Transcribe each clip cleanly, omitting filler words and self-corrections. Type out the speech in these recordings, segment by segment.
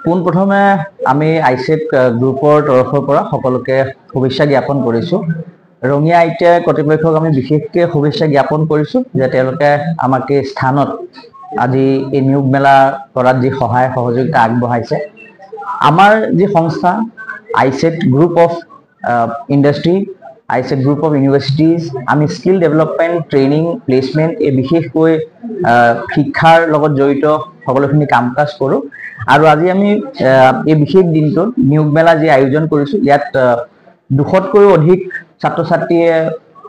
পোনপ্ৰথমে আমি আইচেট গ্ৰুপৰ তৰফৰ পৰা সকলোকে শুভেচ্ছা জ্ঞাপন কৰিছোঁ। ৰঙিয়া আইটিআই কৰ্তৃপক্ষক আমি বিশেষকৈ শুভেচ্ছা জ্ঞাপন কৰিছোঁ যে তেওঁলোকে আমাক এই স্থানত আজি এই নিয়োগ মেলা কৰাত যি সহায় সহযোগিতা আগবঢ়াইছে। আমাৰ যি সংস্থা আইচেট গ্ৰুপ অফ ইণ্ডাষ্ট্ৰী, আইচেট গ্ৰুপ অফ ইউনিভাৰ্চিটিজ, আমি স্কিল ডেভেলপমেণ্ট, ট্ৰেইনিং, প্লেচমেণ্ট এই বিশেষকৈ শিক্ষাৰ লগত জড়িত সকলোখিনি কাম কাজ কৰোঁ। আৰু আজি আমি এই বিশেষ দিনটোত নিয়োগ মেলা যি আয়োজন কৰিছোঁ, ইয়াত 200তকৈও অধিক ছাত্ৰ ছাত্ৰীয়ে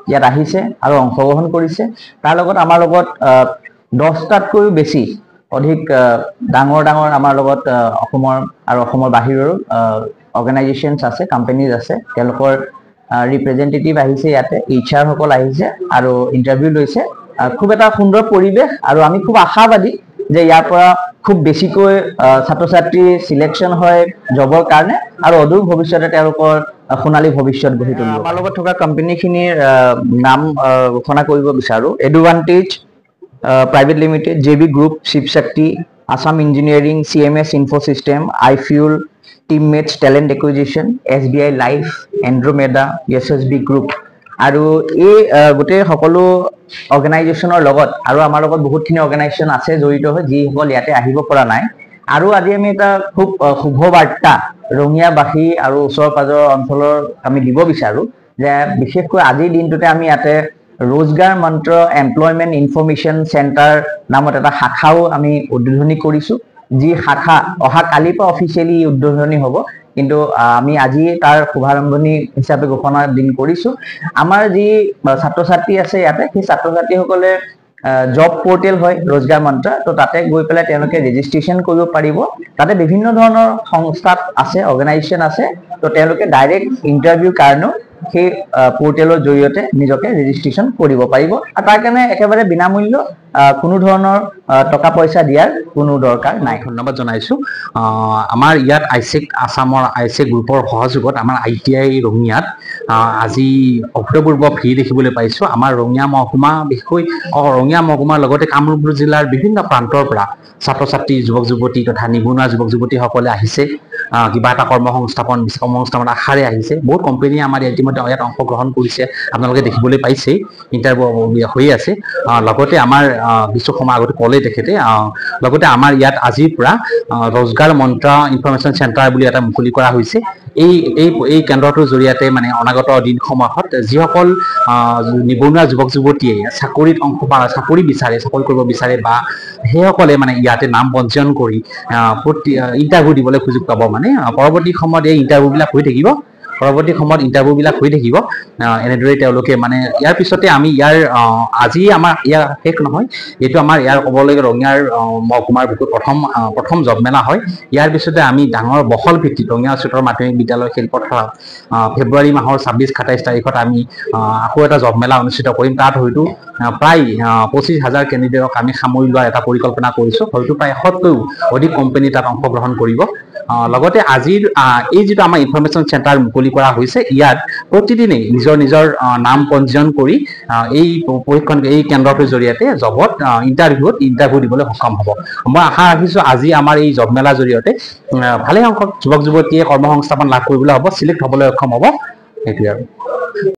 ইয়াত আহিছে আৰু অংশগ্ৰহণ কৰিছে। তাৰ লগত আমাৰ লগত 10টাতকৈও বেছি অধিক ডাঙৰ আমাৰ লগত অসমৰ আৰু অসমৰ বাহিৰৰো অৰ্গেনাইজেশ্যনছ আছে, কোম্পানীজ আছে। তেওঁলোকৰ ৰিপ্ৰেজেণ্টেটিভ আহিছে, ইয়াতে HR সকল আহিছে আৰু ইণ্টাৰভিউ লৈছে। খুব এটা সুন্দৰ পৰিৱেশ আৰু আমি খুব আশাবাদী যে ইয়াৰ পৰা খুব বেছিকৈ ছাত্ৰ ছাত্ৰী সিলেকশ্যন হয় জবৰ কাৰণে আৰু অদূৰ ভৱিষ্যতে তেওঁলোকৰ সোণালী ভৱিষ্যত গঢ়ি তুলিব। আমাৰ লগত থকা কোম্পানীখিনিৰ নাম ঘোষণা কৰিব বিচাৰোঁ। Advantage private limited, JB group, Shivshakti, Assam engineering, CMS infosystem, iFuel, teammates talent acquisition, SBI life, Andromeda, SSB group. আৰু এই গোটেই সকলো অৰ্গেনাইজেশ্যনৰ লগত আৰু আমাৰ লগত বহুতখিনি অৰ্গেনাইজেশ্যন আছে জড়িত হৈ, যিসকল ইয়াতে আহিব পৰা নাই। আৰু আজি আমি এটা খুব শুভ বাৰ্তা ৰঙিয়াবাসী আৰু ওচৰ পাজৰ অঞ্চলৰ আমি দিব বিচাৰোঁ যে বিশেষকৈ আজিৰ দিনটোতে আমি ইয়াতে ৰোজগাৰ মন্ত্ৰ এমপ্লয়মেণ্ট ইনফৰমেশ্যন চেণ্টাৰ নামত এটা শাখাও আমি উদ্বোধনী কৰিছোঁ। যি শাখা অহা কালিৰ পৰা অফিচিয়েলি উদ্বোধনী হ'ব, কিন্তু আমি আজি তাৰ শুভাৰম্ভণি হিচাপে ঘোষণা দিন কৰিছোঁ। আমাৰ যি ছাত্ৰ ছাত্ৰী আছে ইয়াতে, সেই ছাত্ৰ ছাত্ৰীসকলে জব পৰ্টেল হয় ৰোজগাৰ মন্ত্ৰ, তো তাতে গৈ পেলাই তেওঁলোকে ৰেজিষ্ট্ৰেশ্যন কৰিব পাৰিব। তাতে বিভিন্ন ধৰণৰ সংস্থা আছে, অৰ্গেনাইজেশ্যন আছে, তো তেওঁলোকে ডাইৰেক্ট ইণ্টাৰভিউৰ কাৰণেও সেই পৰ্টেলৰ জৰিয়তে নিজকে ৰেজিষ্ট্ৰেশ্যন কৰিব পাৰিব। আৰু তাৰ কাৰণে একেবাৰে বিনামূল্য, কোনো ধৰণৰ টকা পইচা দিয়াৰ কোনো দৰকাৰ নাই। ধন্যবাদ জনাইছোঁ। আমাৰ ইয়াত আছামৰ আইচেক গ্ৰুপৰ সহযোগত আমাৰ ITI ৰঙিয়াত আজি অভূতপূৰ্ব ভিৰ দেখিবলৈ পাইছোঁ। আমাৰ ৰঙিয়া মহকুমা, বিশেষকৈ ৰঙিয়া মহকুমাৰ লগতে কামৰূপ জিলাৰ বিভিন্ন প্ৰান্তৰ পৰা ছাত্ৰ ছাত্ৰী, যুৱক যুৱতী তথা নিবনুৱা যুৱক যুৱতীসকলে আহিছে। কিবা এটা কৰ্মসংস্থাপন আশাৰে আহিছে। বহুত কোম্পানীয়ে আমাৰ ইতিমধ্যে ইয়াত অংশগ্ৰহণ কৰিছে, আপোনালোকে দেখিবলৈ পাইছেই। ইণ্টাৰভিউ হৈ আছে। লগতে আমাৰ কিছু সময় আগতে ক'লে তেখেতে, লগতে আমাৰ ইয়াত আজিৰ পৰা ৰোজগাৰ মন্ত্ৰ ইনফৰমেশ্যন চেণ্টাৰ বুলি এটা মুকলি কৰা হৈছে। এই কেন্দ্ৰটোৰ জৰিয়তে মানে অনাগত দিনসমূহত যিসকল নিবনুৱা যুৱক যুৱতীয়ে চাকৰি কৰিব বিচাৰে বা সেইসকলে মানে ইয়াতে নাম পঞ্জীয়ন কৰি ইণ্টাৰভিউ দিবলৈ সুযোগ পাব। মানে পৰৱৰ্তী সময়ত এই ইণ্টাৰভিউবিলাক হৈ থাকিব। এনেদৰে তেওঁলোকে মানে ইয়াৰ পিছতে আমি আজি আমাৰ ইয়াৰ শেষ নহয়, এইটো আমাৰ ইয়াৰ ক'বলৈ গ'লে ৰঙিয়াৰ মহকুমাৰ বুকুত প্ৰথম জব মেলা হয়। ইয়াৰ পিছতে আমি ডাঙৰ বহল ভিত্তিত ৰঙিয়া উচ্চতৰ মাধ্যমিক বিদ্যালয় খেলপথাৰত ফেব্ৰুৱাৰী মাহৰ 26-27 তাৰিখত আমি আকৌ এটা জব মেলা অনুষ্ঠিত কৰিম। তাত হয়তো প্ৰায় 25,000 কেণ্ডিডেটক আমি সামৰি লোৱাৰ এটা পৰিকল্পনা কৰিছোঁ। হয়তো প্ৰায় 100তকৈও অধিক কোম্পানী তাত অংশগ্ৰহণ কৰিব। লগতে আজিৰ এই যিটো আমাৰ ইনফৰমেশ্যন চেণ্টাৰ মুকলি কৰা হৈছে, ইয়াত প্ৰতিদিনেই নিজৰ নাম পঞ্জীয়ন কৰি এই কেন্দ্ৰটোৰ জৰিয়তে জবত ইণ্টাৰভিউ দিবলৈ সক্ষম হ'ব। মই আশা ৰাখিছোঁ আজি আমাৰ এই জব মেলাৰ জৰিয়তে ভালেসংখ্যক যুৱক যুৱতীয়ে কৰ্মসংস্থাপন লাভ কৰিবলৈ হ'ব, চিলেক্ট হ'বলৈ সক্ষম হ'ব। সেইটোৱে আৰু।